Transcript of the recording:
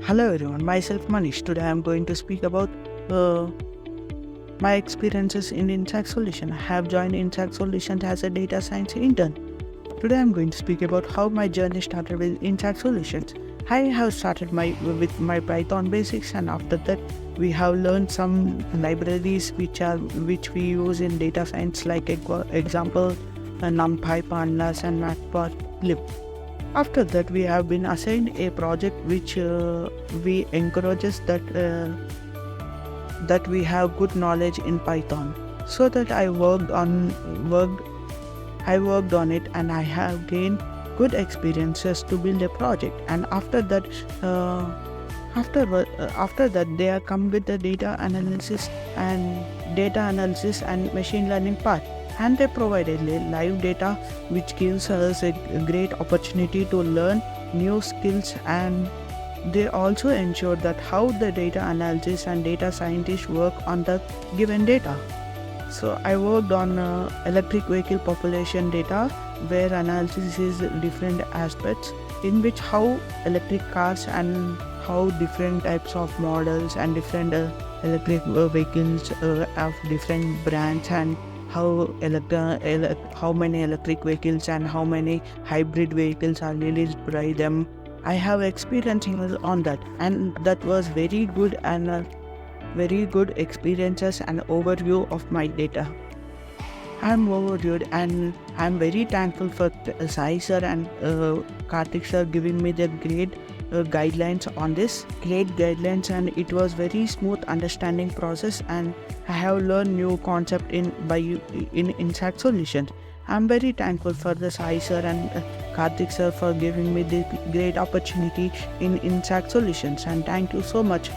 Hello everyone, myself Manish. Today I am going to speak about uh, my experiences in inSAKE Solution. I have joined inSAKE Solutions as a data science intern. Today I am going to speak about how my journey started with inSAKE Solutions. I have started with my Python basics, and after that we have learned some libraries which we use in data science, like example NumPy, Pandas, and Matplotlib. After that, we have been assigned a project which we encourages that we have good knowledge in Python. So that I worked on it, and I have gained good experiences to build a project. And after that, they are come with the data analysis and machine learning part, and they provided live data, which gives us a great opportunity to learn new skills. And they also ensure that how the data analysis and data scientists work on the given data. So I worked on electric vehicle population data, where analysis is different aspects, in which how electric cars and how different types of models and different electric vehicles of different brands, and how many electric vehicles and how many hybrid vehicles are released by them. I have experience on that, and that was very good, and very good experiences and overview of my data. I'm overviewed, and I'm very thankful for Sai sir and Karthik sir giving me the great guidelines on this. Great guidelines, and it was very smooth understanding process, and I have learned new concept in inSAKE Solutions. I'm very thankful for the Sai sir and Karthik sir for giving me the great opportunity in inSAKE Solutions, and thank you so much.